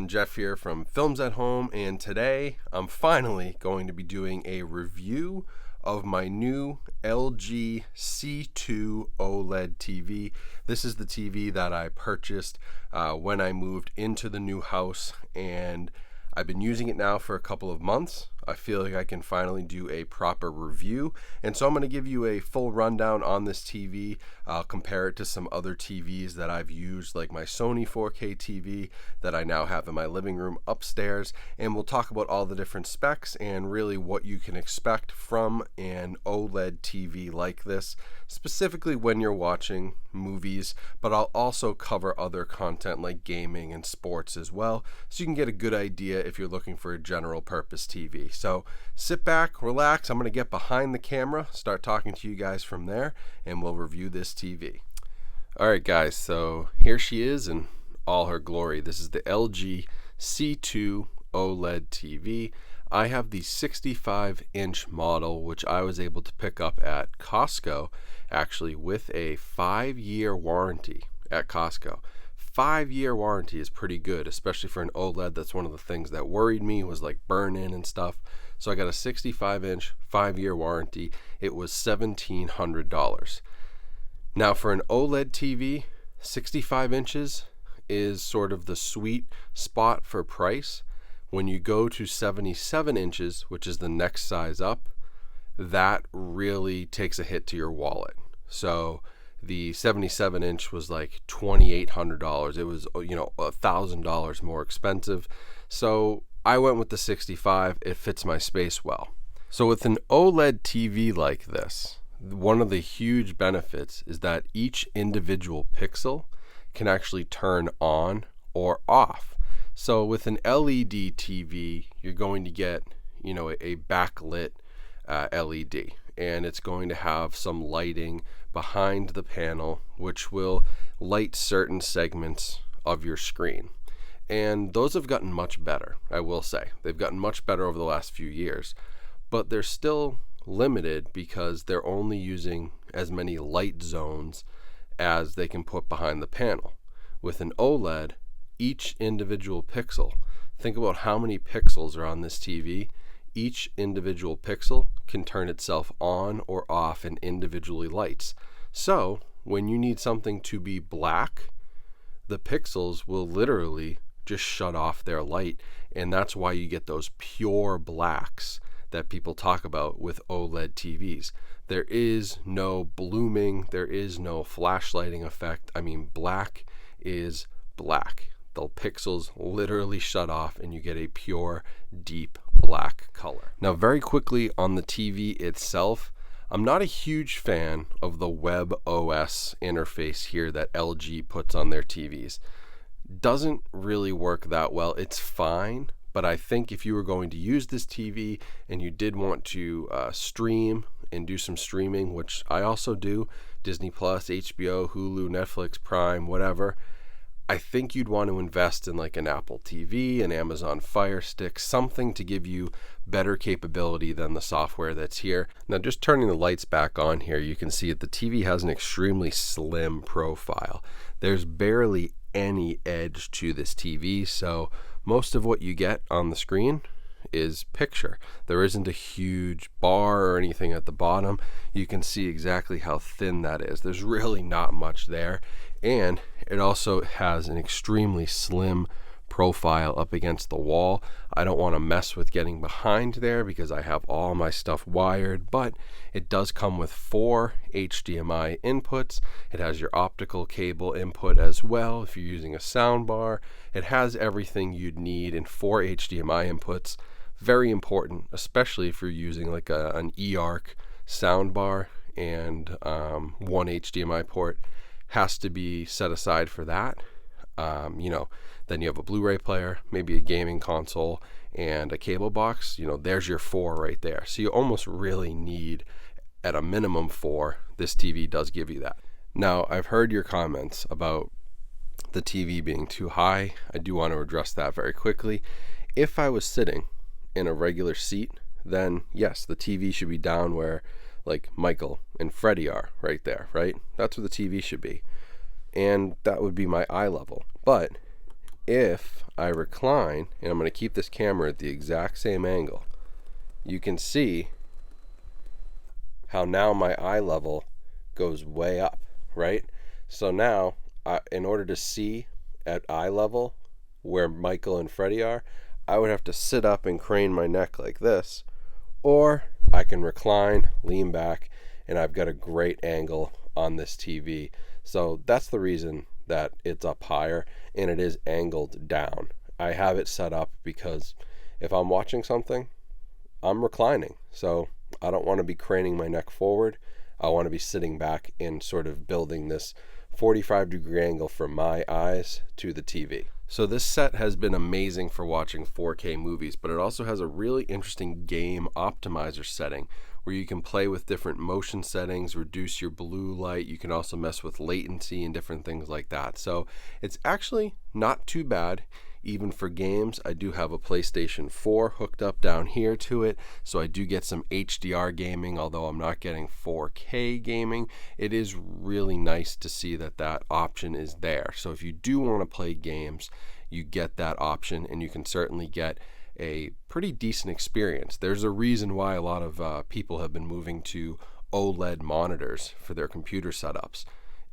Jeff here from Films at Home, and today I'm finally going to be doing a review of my new LG C2 OLED TV. This is the TV that I purchased when I moved into the new house, and I've been using it now for a couple of months. I feel like I can finally do a proper review, and so I'm going to give you a full rundown on this TV. I'll compare it to some other TVs that I've used, like my Sony 4K TV that I now have in my living room upstairs, and we'll talk about all the different specs and really what you can expect from an OLED TV like this, specifically when you're watching movies, but I'll also cover other content like gaming and sports as well, so you can get a good idea if you're looking for a general purpose TV. So sit back, relax. I'm going to get behind the camera, start talking to you guys from there, and we'll review this TV. Alright guys, so here she is in all her glory. This is the LG C2 OLED TV. I have the 65-inch model, which I was able to pick up at Costco, actually with a 5-year warranty at Costco. 5-year warranty is pretty good, especially for an OLED. That's one of the things that worried me, was like burn-in and stuff. So I got a 65-inch, 5-year warranty. It was $1,700. Now for an OLED TV, 65 inches is sort of the sweet spot for price. When you go to 77 inches, which is the next size up, that really takes a hit to your wallet. So the 77 inch was like $2,800. It was, $1,000 more expensive. So I went with the 65. It fits my space well. So with an OLED TV like this, one of the huge benefits is that each individual pixel can actually turn on or off. So with an LED TV, you're going to get, a backlit LED, and it's going to have some lighting behind the panel, which will light certain segments of your screen. And those have gotten much better, I will say. They've gotten much better over the last few years, but they're still limited because they're only using as many light zones as they can put behind the panel. With an OLED, each individual pixel, think about how many pixels are on this TV. Each individual pixel can turn itself on or off and individually lights. So when you need something to be black, the pixels will literally just shut off their light, and that's why you get those pure blacks that people talk about with OLED TVs. There is no blooming, there is no flashlighting effect. I mean, black is black. The pixels literally shut off and you get a pure, deep black color. Now, very quickly on the TV itself, I'm not a huge fan of the WebOS interface here that LG puts on their TVs. Doesn't really work that well. It's fine, but I think if you were going to use this TV and you did want to stream and do some streaming, which I also do, Disney Plus, HBO, Hulu, Netflix, Prime, whatever, I think you'd want to invest in like an Apple TV, an Amazon Fire Stick, something to give you better capability than the software that's here. Now, just turning the lights back on here, you can see that the TV has an extremely slim profile. There's barely any edge to this TV, so most of what you get on the screen is picture. There isn't a huge bar or anything at the bottom. You can see exactly how thin that is. There's really not much there, and it also has an extremely slim profile up against the wall. I don't want to mess with getting behind there because I have all my stuff wired, but it does come with 4 HDMI inputs. It has your optical cable input as well if you're using a sound bar. It has everything you'd need in 4 HDMI inputs. Very important, especially if you're using like an eARC sound bar, and 1 HDMI port has to be set aside for that. Then you have a Blu-ray player, maybe a gaming console, and a cable box. There's your 4 right there. So you almost really need, at a minimum, 4. This TV does give you that. Now, I've heard your comments about the TV being too high. I do want to address that very quickly. If I was sitting in a regular seat, then yes, the TV should be down where like Michael and Freddie are right there, right? That's where the TV should be. And that would be my eye level. But if I recline, and I'm going to keep this camera at the exact same angle, you can see how now my eye level goes way up, right? So now, in order to see at eye level where Michael and Freddie are, I would have to sit up and crane my neck like this, or I can recline, lean back, and I've got a great angle on this TV. So that's the reason that it's up higher, and it is angled down. I have it set up because if I'm watching something, I'm reclining. So I don't want to be craning my neck forward. I want to be sitting back and sort of building this 45-degree angle from my eyes to the TV. So this set has been amazing for watching 4K movies, but it also has a really interesting game optimizer setting where you can play with different motion settings, reduce your blue light. You can also mess with latency and different things like that. So it's actually not too bad. Even for games, I do have a PlayStation 4 hooked up down here to it, so I do get some HDR gaming, although I'm not getting 4K gaming. It is really nice to see that that option is there. So if you do want to play games, you get that option, and you can certainly get a pretty decent experience. There's a reason why a lot of people have been moving to OLED monitors for their computer setups.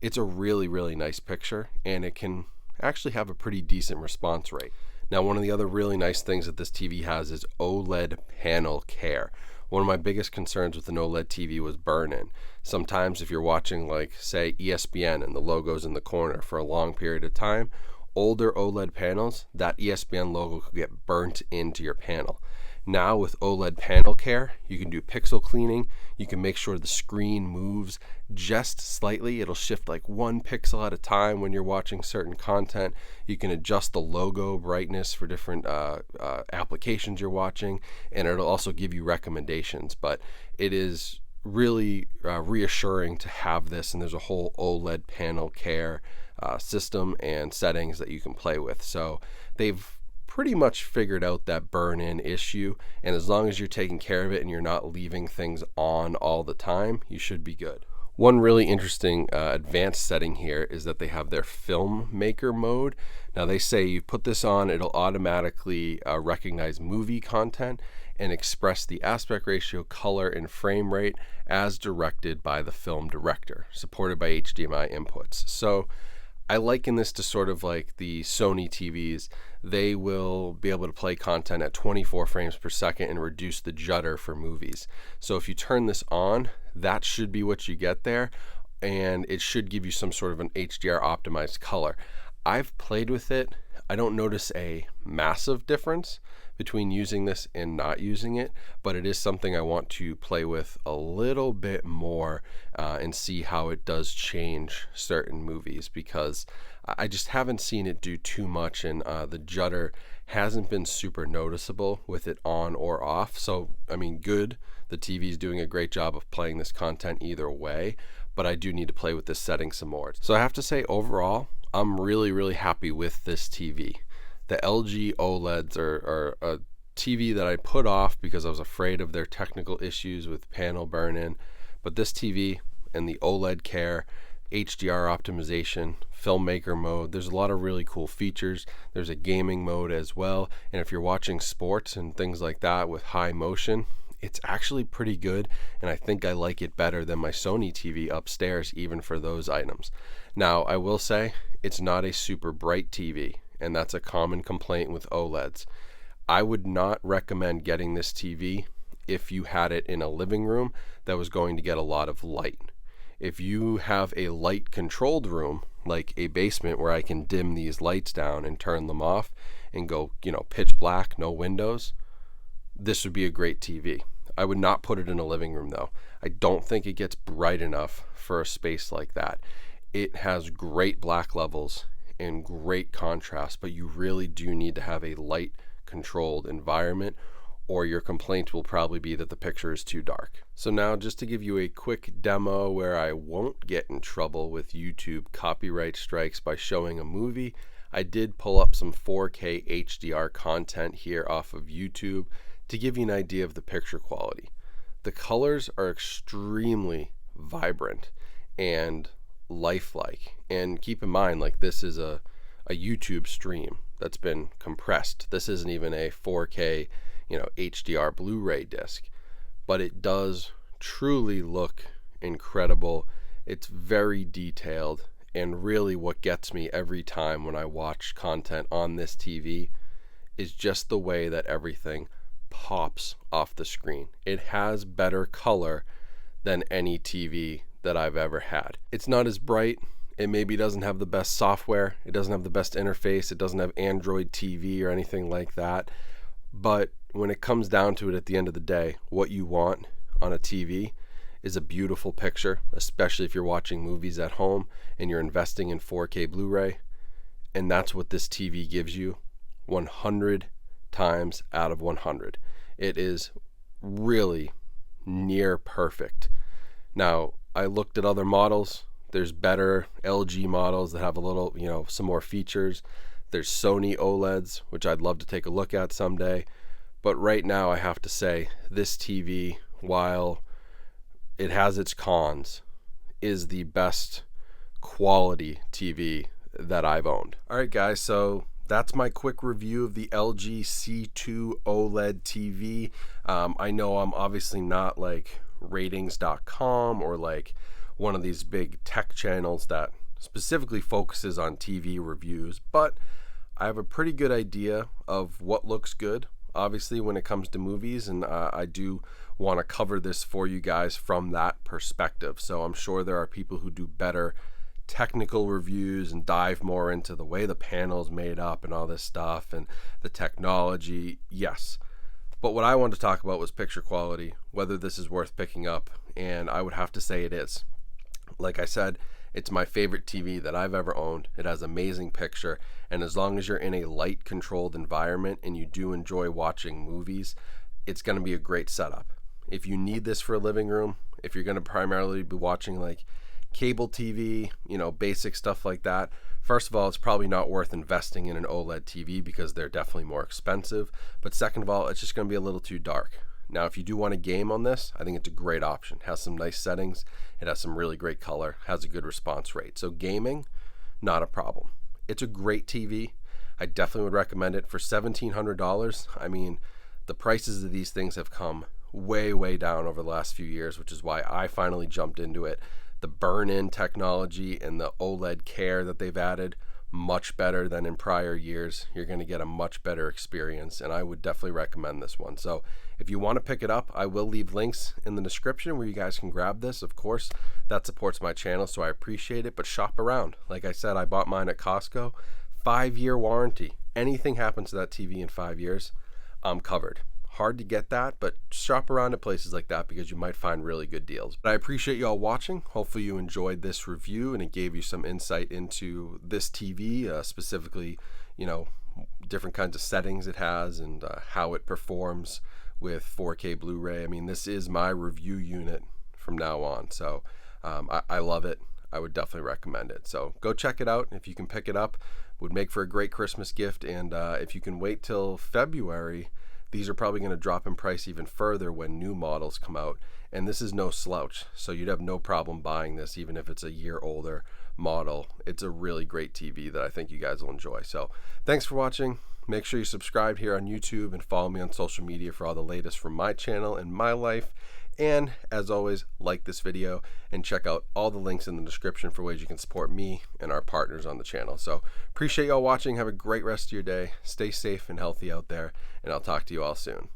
It's a really, really nice picture, and it can actually have a pretty decent response rate. Now, one of the other really nice things that this TV has is OLED panel care. One of my biggest concerns with an OLED TV was burn-in. Sometimes if you're watching, like, say, ESPN and the logo's in the corner for a long period of time, older OLED panels, that ESPN logo could get burnt into your panel. Now with OLED panel care, you can do pixel cleaning. You can make sure the screen moves just slightly. It'll shift like 1 pixel at a time when you're watching certain content. You can adjust the logo brightness for different applications you're watching, and it'll also give you recommendations. But it is really reassuring to have this, and there's a whole OLED panel care system and settings that you can play with. So they've pretty much figured out that burn-in issue, and as long as you're taking care of it and you're not leaving things on all the time, you should be good. One really interesting advanced setting here is that they have their filmmaker mode. Now they say you put this on, it'll automatically recognize movie content and express the aspect ratio, color, and frame rate as directed by the film director, supported by HDMI inputs. So I liken this to sort of like the Sony TVs. They will be able to play content at 24 frames per second and reduce the judder for movies. So if you turn this on, that should be what you get there, and it should give you some sort of an HDR optimized color. I've played with it. I don't notice a massive difference between using this and not using it, but it is something I want to play with a little bit more and see how it does change certain movies, because I just haven't seen it do too much, and the judder hasn't been super noticeable with it on or off. So, I mean, good. The TV is doing a great job of playing this content either way, but I do need to play with this setting some more. So I have to say, overall, I'm really, really happy with this TV. The LG OLEDs are a TV that I put off because I was afraid of their technical issues with panel burn-in. But this TV and the OLED care, HDR optimization, filmmaker mode, there's a lot of really cool features. There's a gaming mode as well. And if you're watching sports and things like that with high motion, it's actually pretty good, and I think I like it better than my Sony TV upstairs, even for those items. Now, I will say it's not a super bright TV, and that's a common complaint with OLEDs. I would not recommend getting this TV if you had it in a living room that was going to get a lot of light. If you have a light controlled room, like a basement where I can dim these lights down and turn them off and go, pitch black, no windows, this would be a great TV. I would not put it in a living room though. I don't think it gets bright enough for a space like that. It has great black levels and great contrast, but you really do need to have a light controlled environment, or your complaint will probably be that the picture is too dark. So now, just to give you a quick demo where I won't get in trouble with YouTube copyright strikes by showing a movie, I did pull up some 4K HDR content here off of YouTube to give you an idea of the picture quality. The colors are extremely vibrant and lifelike. And keep in mind, like, this is a YouTube stream. that's been compressed. This isn't even a 4K, HDR Blu-ray disc, but it does truly look incredible. It's very detailed, and really what gets me every time when I watch content on this TV is just the way that everything pops off the screen. It has better color than any TV that I've ever had. It's not as bright. It maybe doesn't have the best software. It doesn't have the best interface. It doesn't have Android TV or anything like that. But when it comes down to it at the end of the day, what you want on a TV is a beautiful picture, especially if you're watching movies at home and you're investing in 4K Blu-ray. And that's what this TV gives you 100 times out of 100. It is really near perfect. Now, I looked at other models. There's better LG models that have a little, some more features. There's Sony OLEDs, which I'd love to take a look at someday. But right now, I have to say, this TV, while it has its cons, is the best quality TV that I've owned. All right, guys, so that's my quick review of the LG C2 OLED TV. I know I'm obviously not like ratings.com or like one of these big tech channels that specifically focuses on TV reviews, but I have a pretty good idea of what looks good, obviously, when it comes to movies, and I do want to cover this for you guys from that perspective. So I'm sure there are people who do better technical reviews and dive more into the way the panel's made up and all this stuff and the technology. Yes. But what I wanted to talk about was picture quality, whether this is worth picking up, and I would have to say it is. Like I said, it's my favorite TV that I've ever owned. It has amazing picture, and as long as you're in a light controlled environment and you do enjoy watching movies, it's going to be a great setup. If you need this for a living room, if you're going to primarily be watching like cable TV, basic stuff like that, first of all, it's probably not worth investing in an OLED TV because they're definitely more expensive. But second of all, it's just going to be a little too dark. Now, if you do want to game on this, I think it's a great option. It has some nice settings. It has some really great color, has a good response rate. So gaming, not a problem. It's a great TV. I definitely would recommend it for $1,700. I mean, the prices of these things have come way, way down over the last few years, which is why I finally jumped into it. The burn-in technology and the OLED care that they've added, much better than in prior years. You're going to get a much better experience, and I would definitely recommend this one. So if you want to pick it up, I will leave links in the description where you guys can grab this. Of course, that supports my channel, so I appreciate it, but shop around. Like I said, I bought mine at Costco. 5-year warranty. Anything happens to that TV in 5 years, I'm covered. Hard to get that, but shop around at places like that because you might find really good deals. But I appreciate you all watching. Hopefully you enjoyed this review and it gave you some insight into this TV, specifically, different kinds of settings it has and how it performs with 4K Blu-ray. I mean, this is my review unit from now on, so I love it. I would definitely recommend it. So go check it out. If you can pick it up, would make for a great Christmas gift. And if you can wait till February, these are probably going to drop in price even further when new models come out. And this is no slouch, so you'd have no problem buying this even if it's a year older model. It's a really great TV that I think you guys will enjoy. So thanks for watching. Make sure you subscribe here on YouTube and follow me on social media for all the latest from my channel and my life. And as always, like this video and check out all the links in the description for ways you can support me and our partners on the channel. So appreciate y'all watching. Have a great rest of your day. Stay safe and healthy out there, and I'll talk to you all soon.